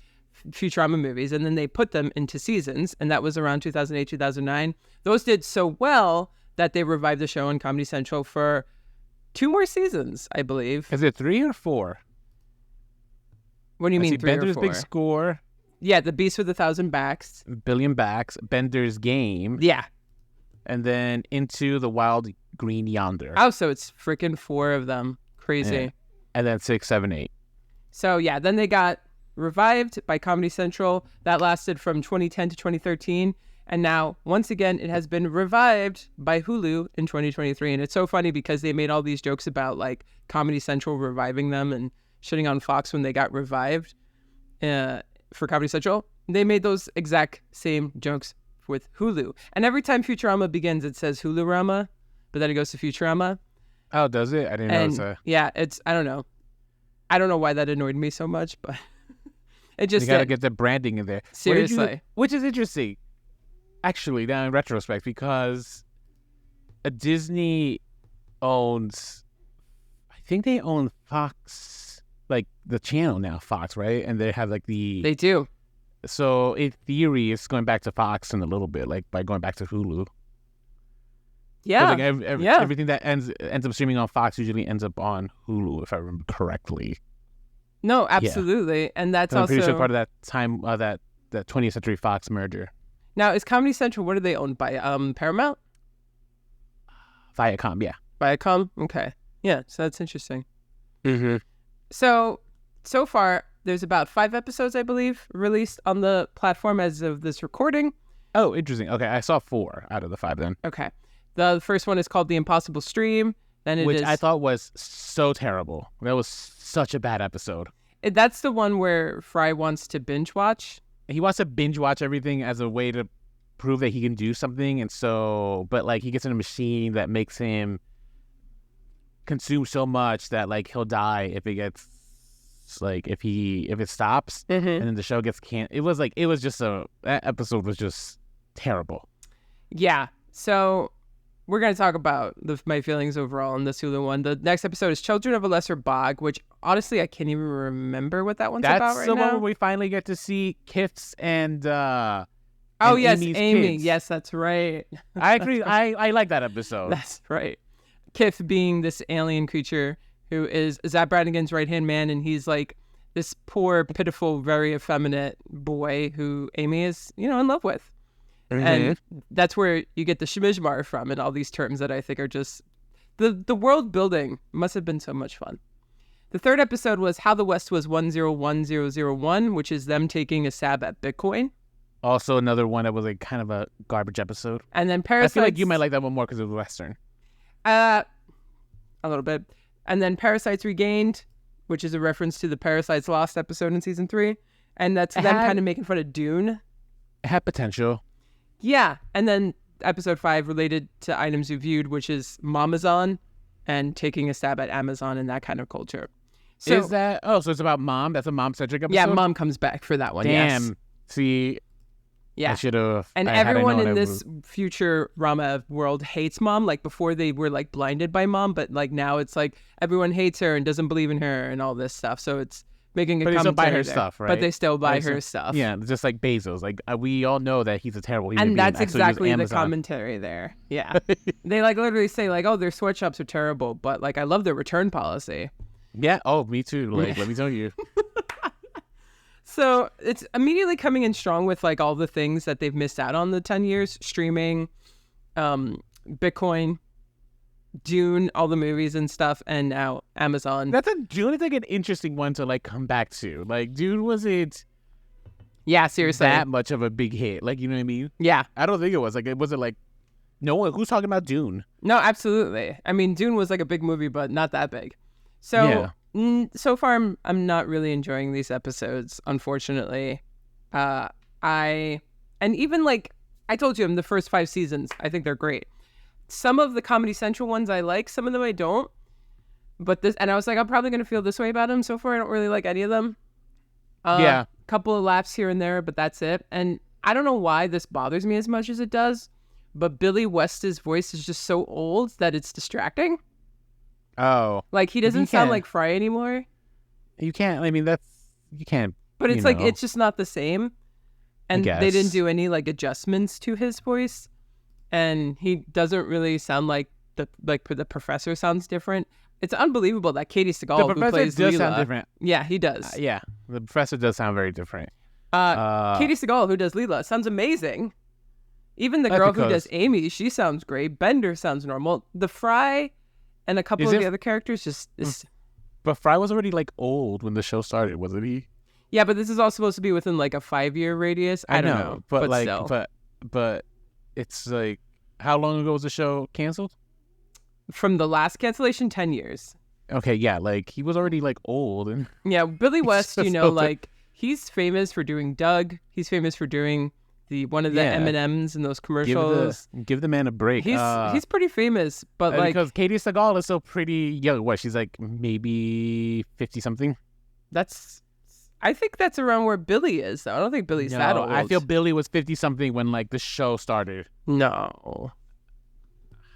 Speaker 1: Futurama movies, and then they put them into seasons, and that was around 2008, 2009. Those did so well that they revived the show on Comedy Central for 2 more seasons, I believe.
Speaker 2: Is it 3 or 4?
Speaker 1: What do you mean 3
Speaker 2: Bender's
Speaker 1: or 4?
Speaker 2: Big Score.
Speaker 1: Yeah, The Beast with 1,000 Backs.
Speaker 2: Billion Backs. Bender's Game.
Speaker 1: Yeah.
Speaker 2: And then Into the Wild Green Yonder.
Speaker 1: Oh, so it's freaking 4 of them. Crazy.
Speaker 2: Yeah. And then 6, 7, 8.
Speaker 1: So yeah, then they got revived by Comedy Central. That lasted from 2010 to 2013. And now, once again, it has been revived by Hulu in 2023. And it's so funny because they made all these jokes about like Comedy Central reviving them and shitting on Fox when they got revived for Comedy Central. They made those exact same jokes with Hulu. And every time Futurama begins, it says Hulu-rama, but then it goes to Futurama.
Speaker 2: Oh, does it? I didn't notice that.
Speaker 1: Yeah, I don't know. I don't know why that annoyed me so much, but it just
Speaker 2: You gotta get the branding in there.
Speaker 1: Seriously.
Speaker 2: Which is interesting, actually, now in retrospect, because Disney owns, I think they own Fox, like the channel now, Fox, right? And they have like
Speaker 1: They do.
Speaker 2: So in theory, it's going back to Fox in a little bit, like by going back to Hulu.
Speaker 1: Yeah.
Speaker 2: Like everything that ends up streaming on Fox usually ends up on Hulu, if I remember correctly.
Speaker 1: No, absolutely. And that's
Speaker 2: I'm
Speaker 1: also
Speaker 2: pretty sure part of that time, that 20th Century Fox merger.
Speaker 1: Now, is Comedy Central, what are they owned by? Paramount?
Speaker 2: Viacom, yeah.
Speaker 1: Viacom? Okay. Yeah, so that's interesting.
Speaker 2: Mm-hmm.
Speaker 1: So far, there's about 5 episodes, I believe, released on the platform as of this recording.
Speaker 2: Oh, interesting. Okay, I saw 4 out of the 5 then.
Speaker 1: Okay. The first one is called The Impossible Stream. Then
Speaker 2: Which I thought was so terrible. That was such a bad episode.
Speaker 1: That's the one where Fry wants to binge watch.
Speaker 2: He wants to binge watch everything as a way to prove that he can do something, and so, but like he gets in a machine that makes him consume so much that like he'll die if it gets like if it stops, and then the show gets that episode was just terrible.
Speaker 1: Yeah. So we're going to talk about my feelings overall on this Hulu one. The next episode is Children of a Lesser Bog, which honestly I can't even remember what that one's about right now.
Speaker 2: That's the one where we finally get to see Kits and
Speaker 1: yes,
Speaker 2: Amy's
Speaker 1: Amy.
Speaker 2: kids.
Speaker 1: Yes, that's right.
Speaker 2: I agree. I like that episode.
Speaker 1: That's right. Kith being this alien creature who is Zap Brannigan's right-hand man, and he's like this poor, pitiful, very effeminate boy who Amy is, in love with. And that's where you get the shmizmar from and all these terms that I think are just... The world building must have been so much fun. The third episode was How the West Was 101001, which is them taking a stab at Bitcoin.
Speaker 2: Also another one that was like kind of a garbage episode.
Speaker 1: And then Parasites...
Speaker 2: I feel like you might like that one more because it was Western.
Speaker 1: A little bit. And then Parasites Regained, which is a reference to the Parasites Lost episode in season 3. And that's them kind of making fun of Dune.
Speaker 2: It had potential.
Speaker 1: Yeah. And then episode 5 related to items you viewed, which is Momazon and taking a stab at Amazon and that kind of culture. So,
Speaker 2: is that... Oh, so it's about mom? That's a mom-centric episode?
Speaker 1: Yeah, mom comes back for that one.
Speaker 2: Damn.
Speaker 1: Yes.
Speaker 2: See...
Speaker 1: Yeah.
Speaker 2: I should have.
Speaker 1: And everyone in this Futurama world hates mom. Like before they were like blinded by mom, but like now it's like everyone hates her and doesn't believe in her and all this stuff. So it's making a
Speaker 2: But they still buy her
Speaker 1: there.
Speaker 2: stuff, right?
Speaker 1: But they still buy her stuff.
Speaker 2: Yeah, just like Bezos. Like we all know that he's a terrible human
Speaker 1: and
Speaker 2: being.
Speaker 1: that's
Speaker 2: Actually,
Speaker 1: exactly the commentary there. Yeah. They like literally say like, oh, their sweatshops are terrible, but like I love their return policy.
Speaker 2: Yeah. Oh, me too. Like, let me tell you.
Speaker 1: So it's immediately coming in strong with like all the things that they've missed out on the 10 years, streaming, Bitcoin, Dune, all the movies and stuff, and now Amazon.
Speaker 2: Dune is like an interesting one to like come back to. Like Dune wasn't
Speaker 1: seriously
Speaker 2: that much of a big hit. Like, you know what I mean?
Speaker 1: Yeah.
Speaker 2: I don't think it was. Like, it wasn't like no one who's talking about Dune.
Speaker 1: No, absolutely. I mean, Dune was like a big movie, but not that big. So so far, I'm not really enjoying these episodes, unfortunately. And even like I told you, in the first 5 seasons, I think they're great. Some of the Comedy Central ones I like, some of them I don't. But and I was like, I'm probably gonna feel this way about them. So far, I don't really like any of them. A couple of laughs here and there, but that's it. And I don't know why this bothers me as much as it does, but Billy West's voice is just so old that it's distracting.
Speaker 2: Oh,
Speaker 1: like he doesn't sound like Fry anymore.
Speaker 2: You can't. I mean, you can't.
Speaker 1: But it's like it's just not the same. And they didn't do any like adjustments to his voice, and he doesn't really sound like the professor sounds different. It's unbelievable that Katie Seagal, who plays
Speaker 2: does
Speaker 1: Leela,
Speaker 2: sound different.
Speaker 1: Yeah, he does.
Speaker 2: Yeah, the professor does sound very different.
Speaker 1: Katie Seagal, who does Leela, sounds amazing. Even the girl who does Amy, she sounds great. Bender sounds normal. The Fry and a couple of the other characters just.
Speaker 2: But Fry was already like old when the show started, wasn't he?
Speaker 1: Yeah, but this is all supposed to be within like a 5-year radius. I don't know,
Speaker 2: but like,
Speaker 1: still.
Speaker 2: but it's like, how long ago was the show canceled?
Speaker 1: From the last cancellation, 10 years.
Speaker 2: Okay, yeah, like he was already like old, and
Speaker 1: Billy West, like he's famous for doing Doug. He's famous for doing one of the M&Ms in those commercials.
Speaker 2: Give the man a break.
Speaker 1: He's pretty famous, but like
Speaker 2: because Katie Seagal is so pretty young. What, she's like maybe 50 something.
Speaker 1: I think that's around where Billy is, though. I don't think Billy's that old.
Speaker 2: I feel Billy was 50 something when like the show started.
Speaker 1: No.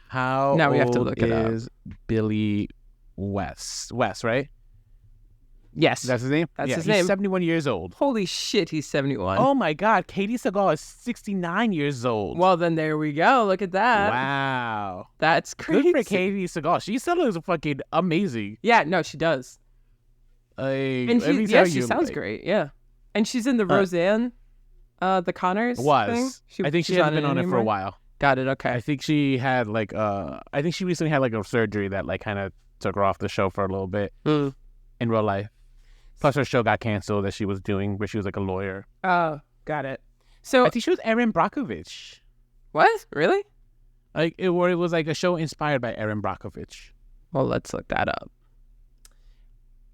Speaker 2: How
Speaker 1: now
Speaker 2: old
Speaker 1: we have to look it up.
Speaker 2: Is Billy West? West, right?
Speaker 1: Yes.
Speaker 2: That's his name?
Speaker 1: That's his name.
Speaker 2: He's 71 years old.
Speaker 1: Holy shit, he's 71.
Speaker 2: Oh my God, Katie Seagal is 69 years old.
Speaker 1: Well, then there we go. Look at that.
Speaker 2: Wow.
Speaker 1: That's crazy.
Speaker 2: Good for Katie Seagal. She still looks fucking amazing.
Speaker 1: Yeah, no, she does. And she sounds great. Yeah, and she's in the Roseanne, the Connors thing.
Speaker 2: I think she hasn't been on it for a while.
Speaker 1: Got it. Okay.
Speaker 2: I think she had like I think she recently had like a surgery that like kind of took her off the show for a little bit in real life. Plus her show got canceled that she was doing where she was like a lawyer.
Speaker 1: Oh, got it. So
Speaker 2: I think she was Erin Brockovich.
Speaker 1: What? Really?
Speaker 2: Like it was like a show inspired by Erin Brockovich.
Speaker 1: Well, let's look that up.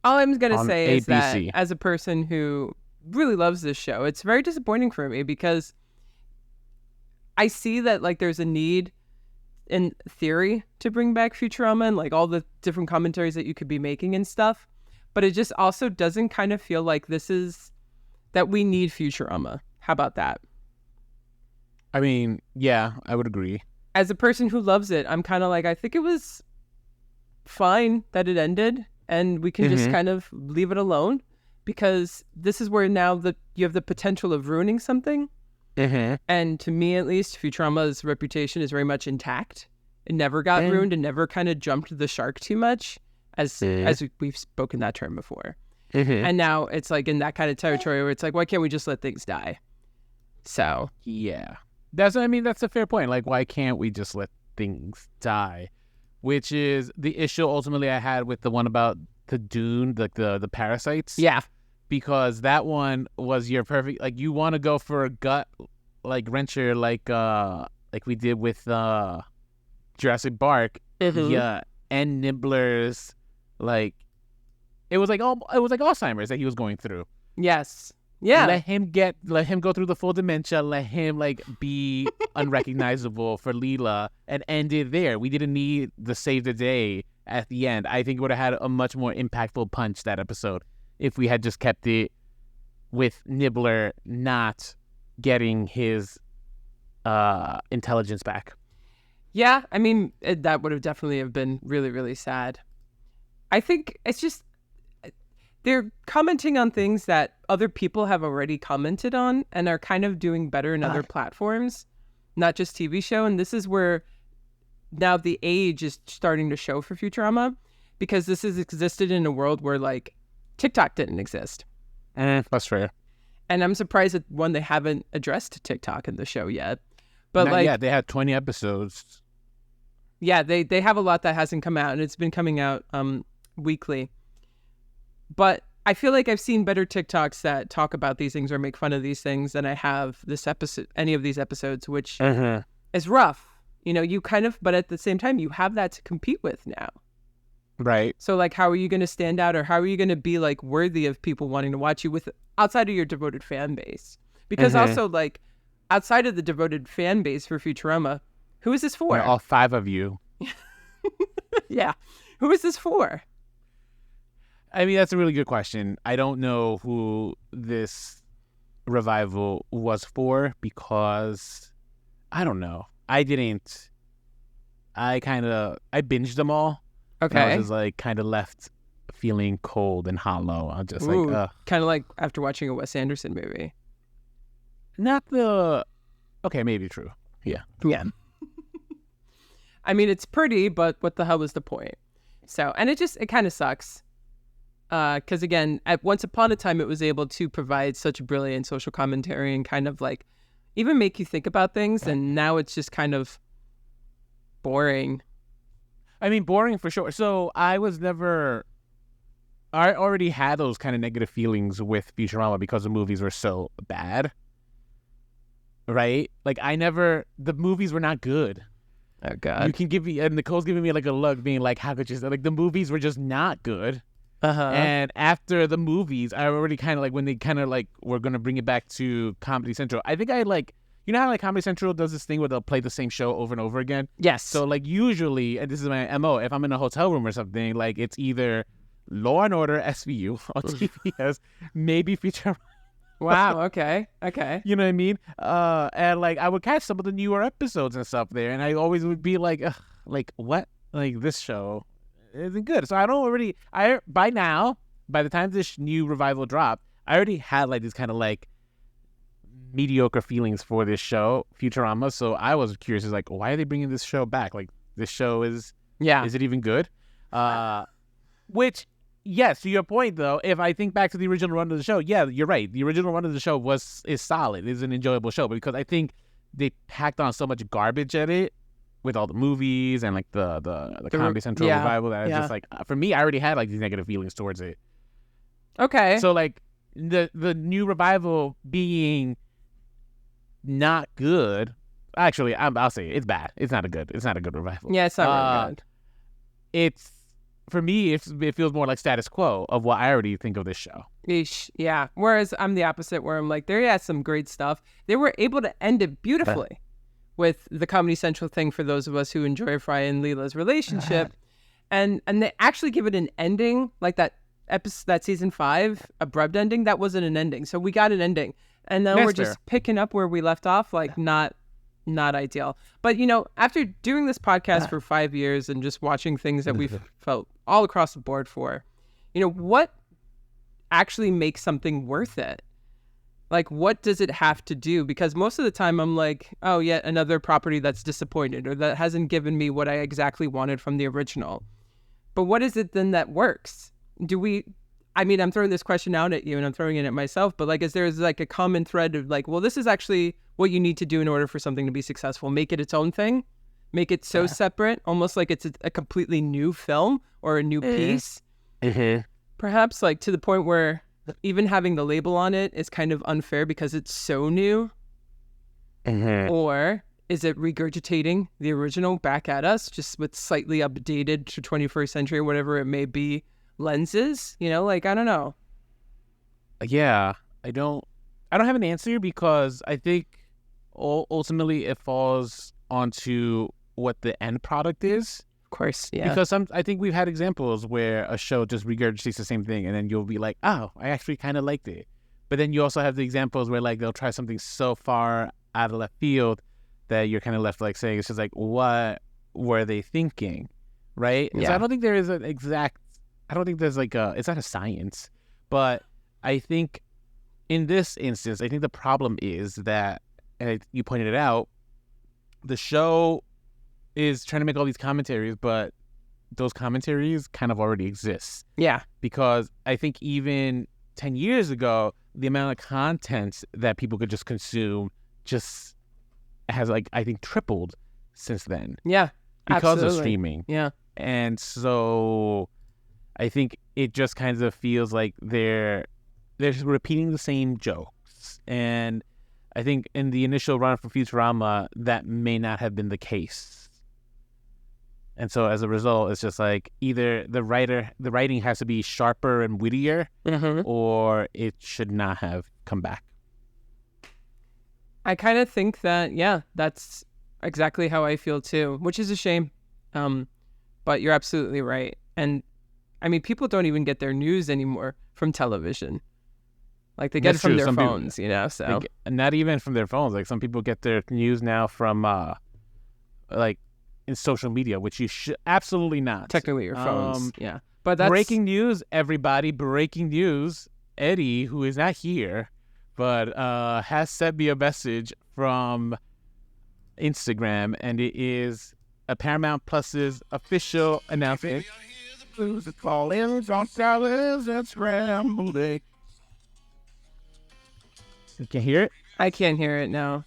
Speaker 1: All I'm going to say is that as a person who really loves this show, it's very disappointing for me because I see that like there's a need in theory to bring back Futurama and like all the different commentaries that you could be making and stuff. But it just also doesn't kind of feel like that we need Futurama. How about that?
Speaker 2: I mean, yeah, I would agree.
Speaker 1: As a person who loves it, I'm kind of like, I think it was fine that it ended. And we can just kind of leave it alone because this is where now you have the potential of ruining something. And to me, at least, Futurama's reputation is very much intact. It never got ruined and never kind of jumped the shark too much, as we've spoken that term before. And now it's like in that kind of territory where it's like, why can't we just let things die? So
Speaker 2: yeah, that's a fair point. Like, why can't we just let things die? Which is the issue ultimately I had with the one about the Dune, the parasites.
Speaker 1: Yeah.
Speaker 2: Because that one was your perfect, like you want to go for a gut like wrencher like we did with Jurassic Park. Yeah. And Nibbler's like it was like Alzheimer's that he was going through.
Speaker 1: Yes. Yeah.
Speaker 2: Let him go through the full dementia, let him like be unrecognizable for Leela and end it there. We didn't need the save the day at the end. I think it would have had a much more impactful punch that episode if we had just kept it with Nibbler not getting his intelligence back.
Speaker 1: Yeah, I mean, that would have definitely have been really, really sad. I think it's just they're commenting on things that other people have already commented on and are kind of doing better in other platforms, not just TV show. And this is where now the age is starting to show for Futurama because this has existed in a world where like TikTok didn't exist.
Speaker 2: That's fair.
Speaker 1: And I'm surprised that they haven't addressed TikTok in the show yet. But
Speaker 2: they had 20 episodes.
Speaker 1: Yeah, they have a lot that hasn't come out, and it's been coming out weekly. But I feel like I've seen better TikToks that talk about these things or make fun of these things than I have any of these episodes, which is rough. You kind of, but at the same time, you have that to compete with now.
Speaker 2: Right.
Speaker 1: So like, how are you going to stand out, or how are you going to be like worthy of people wanting to watch you with outside of your devoted fan base? Because also like outside of the devoted fan base for Futurama, who is this for?
Speaker 2: All 5 of you.
Speaker 1: Yeah. Who is this for?
Speaker 2: I mean, that's a really good question. I don't know who this revival was for because I don't know. I binged them all.
Speaker 1: Okay.
Speaker 2: And I was just like kind of left feeling cold and hollow. I'm just like, ugh.
Speaker 1: Kind of like after watching a Wes Anderson movie.
Speaker 2: Okay, maybe true. Yeah.
Speaker 1: Yeah. I mean, it's pretty, but what the hell was the point? So, and it kind of sucks. Because again, once upon a time, it was able to provide such brilliant social commentary and kind of like even make you think about things. And now it's just kind of boring.
Speaker 2: I mean, boring for sure. So I already had those kind of negative feelings with Futurama because the movies were so bad. Right? Like the movies were not good.
Speaker 1: Oh, God.
Speaker 2: You can give me, and Nicole's giving me like a look being like, how could you, like the movies were just not good. And after the movies, I already kind of like, when they kind of like, we're going to bring it back to Comedy Central. I think how like Comedy Central does this thing where they'll play the same show over and over again?
Speaker 1: Yes.
Speaker 2: So like usually, and this is my MO, if I'm in a hotel room or something, like it's either Law and Order SVU on TBS, maybe Futurama.
Speaker 1: Wow. Okay.
Speaker 2: You know what I mean? And like I would catch some of the newer episodes and stuff there, and I always would be like, ugh, like what? Like this show isn't good. So by the time this new revival dropped, I already had like this kind of like mediocre feelings for this show, Futurama. So I was curious, like, why are they bringing this show back? Like this show is it even good? Which. Yes, to your point, though, if I think back to the original run of the show, yeah, you're right. The original run of the show is solid. It's an enjoyable show, but because I think they packed on so much garbage at it with all the movies and like the Comedy Central revival that it's just like, for me, I already had like these negative feelings towards it.
Speaker 1: Okay.
Speaker 2: So like the new revival being not good, actually, I'll say it's bad. It's not a good revival.
Speaker 1: Yeah, it's not really good.
Speaker 2: For me, it feels more like status quo of what I already think of this show.
Speaker 1: Eesh, yeah. Whereas I'm the opposite, where I'm like, they had some great stuff. They were able to end it beautifully with the Comedy Central thing for those of us who enjoy Fry and Leela's relationship. And they actually give it an ending, like that season 5, abrupt ending. That wasn't an ending. So we got an ending. And then we're just picking up where we left off, like not ideal. But, after doing this podcast for 5 years and just watching things that we've felt all across the board for, what actually makes something worth it? Like, what does it have to do? Because most of the time I'm like, oh, yet another property that's disappointed or that hasn't given me what I exactly wanted from the original. But what is it then that works? I'm throwing this question out at you and I'm throwing it at myself, but like, is there like a common thread of like, well, this is actually what you need to do in order for something to be successful. Make it its own thing. Make it so separate, almost like it's a completely new film or a new piece. Perhaps like to the point where even having the label on it is kind of unfair because it's so new. Or is it regurgitating the original back at us just with slightly updated to 21st century or whatever it may be lenses? Like, I don't know.
Speaker 2: Yeah, I don't have an answer because I think ultimately it falls onto what the end product is.
Speaker 1: Of course, yeah.
Speaker 2: Because I think we've had examples where a show just regurgitates the same thing and then you'll be like, oh, I actually kind of liked it. But then you also have the examples where like they'll try something so far out of left field that you're kind of left like saying, it's just like, what were they thinking? Right? Yeah. So I don't think there is there's like it's not a science, but I think in this instance, I think the problem is that, and you pointed it out, the show is trying to make all these commentaries, but those commentaries kind of already exist.
Speaker 1: Yeah.
Speaker 2: Because I think even 10 years ago, the amount of content that people could just consume just has like, I think tripled since then.
Speaker 1: Yeah.
Speaker 2: because of
Speaker 1: Absolutely.
Speaker 2: streaming.
Speaker 1: Yeah.
Speaker 2: And so I think it just kind of feels like they're repeating the same jokes. And I think in the initial run for Futurama, that may not have been the case. And so as a result, it's just like either the writing has to be sharper and wittier, or it should not have come back.
Speaker 1: I kind of think that, yeah, that's exactly how I feel too, which is a shame. But you're absolutely right. And I mean, people don't even get their news anymore from television. Like they get
Speaker 2: That's
Speaker 1: it from
Speaker 2: true.
Speaker 1: their
Speaker 2: Some people-
Speaker 1: phones, you know, so.
Speaker 2: Not even from their phones. Like some people get their news now from like in social media, which you should absolutely not.
Speaker 1: Technically your phones, yeah. But that's...
Speaker 2: Breaking news, everybody! Breaking news! Eddie, who is not here, but has sent me a message from Instagram, and it is a Paramount Plus's official announcement. You can hear it?
Speaker 1: I can't hear it now.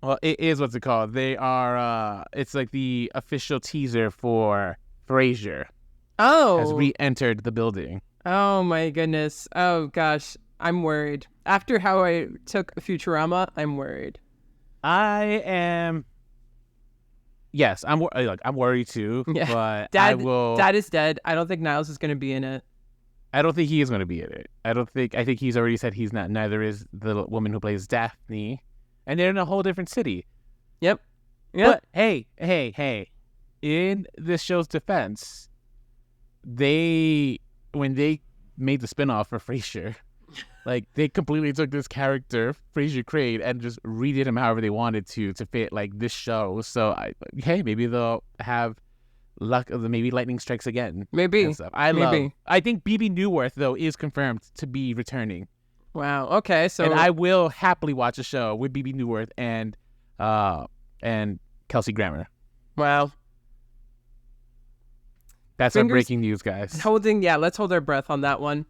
Speaker 2: Well, it is what's it called. They are, it's like the official teaser for Frasier has
Speaker 1: Oh.
Speaker 2: re-entered the building.
Speaker 1: Oh my goodness. Oh gosh. I'm worried. After how I took Futurama, I'm worried.
Speaker 2: I am, yes, I'm worried too,
Speaker 1: Yeah.
Speaker 2: but
Speaker 1: Dad is dead. I don't think Niles is going to be in it.
Speaker 2: I don't think he is going to be in it. I think he's already said he's not. Neither is the woman who plays Daphne. And they're in a whole different city.
Speaker 1: Yep.
Speaker 2: But hey. In this show's defense, when they made the spinoff for Frasier, like they completely took this character, Frasier Crane, and just redid him however they wanted to fit like this show. So maybe they'll have luck of maybe lightning strikes again.
Speaker 1: Maybe.
Speaker 2: And stuff. I think BB Newworth though is confirmed to be returning.
Speaker 1: Wow. Okay. So
Speaker 2: And I will happily watch a show with BB Newworth and Kelsey Grammer.
Speaker 1: wow.
Speaker 2: That's our breaking news, guys.
Speaker 1: Let's hold our breath on that one.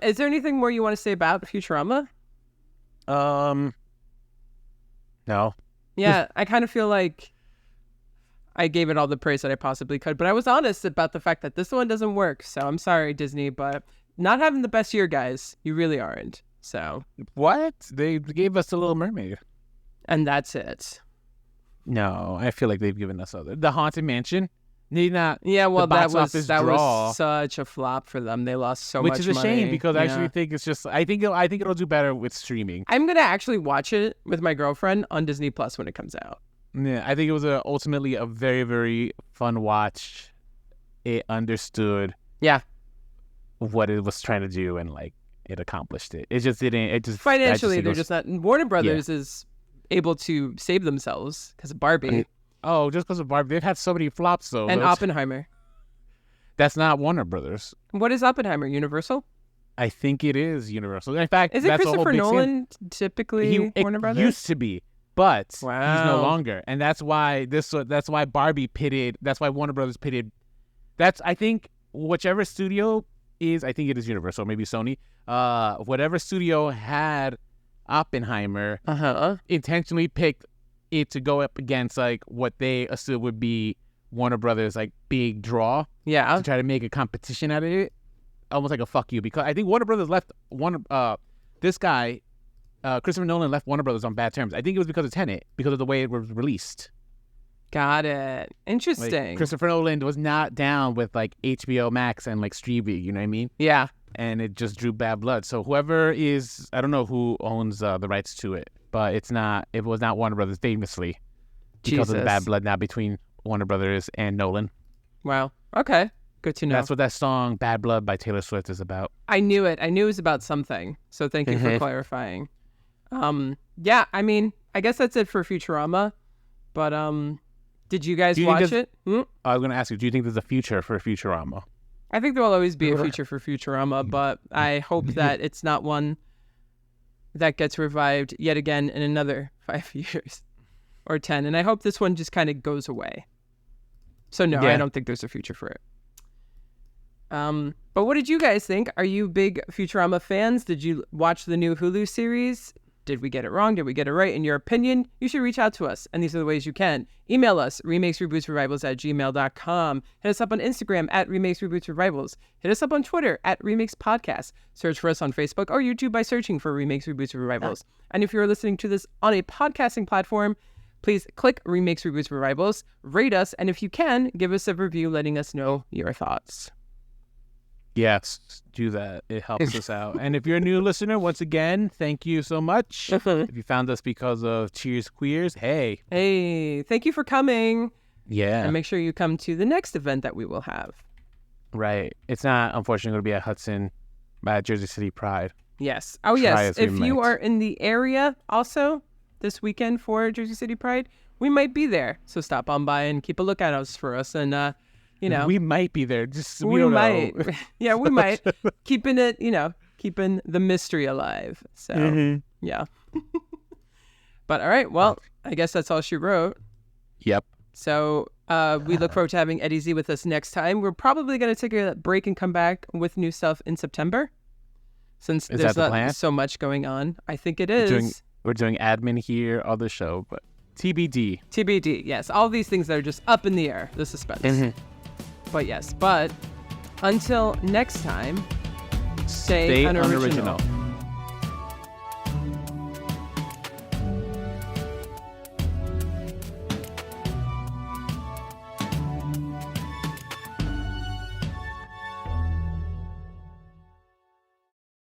Speaker 1: Is there anything more you want to say about Futurama?
Speaker 2: No.
Speaker 1: Yeah, I kind of feel like I gave it all the praise that I possibly could, but I was honest about the fact that this one doesn't work. So I'm sorry, Disney, but not having the best year, guys. You really aren't. So
Speaker 2: What? They gave us The Little Mermaid.
Speaker 1: and that's it.
Speaker 2: No, I feel like they've given us The Haunted Mansion. Need not.
Speaker 1: Yeah, well,
Speaker 2: the
Speaker 1: that
Speaker 2: box
Speaker 1: was
Speaker 2: office draw,
Speaker 1: was such a flop for them. They lost so much
Speaker 2: which
Speaker 1: money.
Speaker 2: is a shame because I
Speaker 1: Yeah.
Speaker 2: actually think it's just. I think it'll do better with streaming.
Speaker 1: I'm gonna actually watch it with my girlfriend on Disney Plus when it comes out.
Speaker 2: Yeah, I think it was ultimately a very, very fun watch. It understood.
Speaker 1: Yeah.
Speaker 2: What it was trying to do and like it accomplished it. It just didn't. It just
Speaker 1: Financially, they're just not. Warner Brothers is able to save themselves because of Barbie
Speaker 2: Oh, just because of Barbie, they've had so many flops though.
Speaker 1: and Oppenheimer.
Speaker 2: That's not Warner Brothers.
Speaker 1: What is Oppenheimer? Universal?
Speaker 2: I think it is Universal. In fact,
Speaker 1: Is it
Speaker 2: that's a whole
Speaker 1: Christopher
Speaker 2: big
Speaker 1: Nolan typically
Speaker 2: it
Speaker 1: Warner Brothers?
Speaker 2: used to be, but he's no
Speaker 1: Wow.
Speaker 2: longer, and that's why Barbie pitted. That's why Warner Brothers pitted. I think whichever studio is, I think it is Universal, maybe Sony. Whatever studio had Oppenheimer intentionally picked it to go up against like what they assume would be Warner Brothers like big draw
Speaker 1: Yeah.
Speaker 2: to try to make a competition out of it, almost like a fuck you, because I think Warner Brothers left this guy Christopher Nolan left Warner Brothers on bad terms. I think it was because of Tenet, because of the way it was released.
Speaker 1: Got it. Interesting.
Speaker 2: Like, Christopher Nolan was not down with like HBO Max and like streaming, you know what I mean?
Speaker 1: Yeah.
Speaker 2: And it just drew bad blood. So whoever is, I don't know who owns the rights to it, but it was not Warner Brothers famously because of the bad blood now between Warner Brothers and Nolan.
Speaker 1: Wow. Okay. Good to know.
Speaker 2: That's what that song "Bad Blood" by Taylor Swift is about.
Speaker 1: I knew it. I knew it was about something. So thank you for clarifying. Yeah, I mean, I guess that's it for Futurama. But did you guys watch it?
Speaker 2: I was going to ask you, do you think there's a future for Futurama?
Speaker 1: I think there will always be a future for Futurama, but I hope that it's not one that gets revived yet again in another 5 years or 10. And I hope this one just kind of goes away. So no, I don't think there's a future for it. But what did you guys think? Are you big Futurama fans? Did you watch the new Hulu series? Did we get it wrong? Did we get it right? In your opinion, you should reach out to us. And these are the ways you can. Email us, remakesrebootsrevivals@gmail.com. Hit us up on Instagram @remakesrebootsrevivals. Hit us up on Twitter @remakes_podcast. Search for us on Facebook or YouTube by searching for Remakes, Reboots, Revivals. And if you're listening to this on a podcasting platform, please click Remakes, Reboots, Revivals, rate us, and if you can, give us a review letting us know your thoughts.
Speaker 2: Yes, do that. It helps us out. And if you're a new listener, once again, thank you so much. If you found us because of Cheers Queers, hey,
Speaker 1: thank you for coming.
Speaker 2: Yeah.
Speaker 1: And make sure you come to the next event that we will have.
Speaker 2: Right. It's not, unfortunately, going to be at Hudson, but at Jersey City Pride.
Speaker 1: Yes. Oh, yes. If you are in the area also this weekend for Jersey City Pride, we might be there. So stop on by and keep a look out for us. And,
Speaker 2: we might be there. Just
Speaker 1: we
Speaker 2: don't
Speaker 1: might.
Speaker 2: know.
Speaker 1: Yeah, we might. Keeping it, keeping the mystery alive. So, yeah. But all right. Well, I guess that's all she wrote.
Speaker 2: Yep.
Speaker 1: So we look forward to having Eddie Z with us next time. We're probably going to take a break and come back with new stuff in September. Since there's not so much going on. I think it is.
Speaker 2: We're doing admin here on the show, but TBD.
Speaker 1: TBD, yes. All these things that are just up in the air, the suspense. But yes, until next time, stay unoriginal.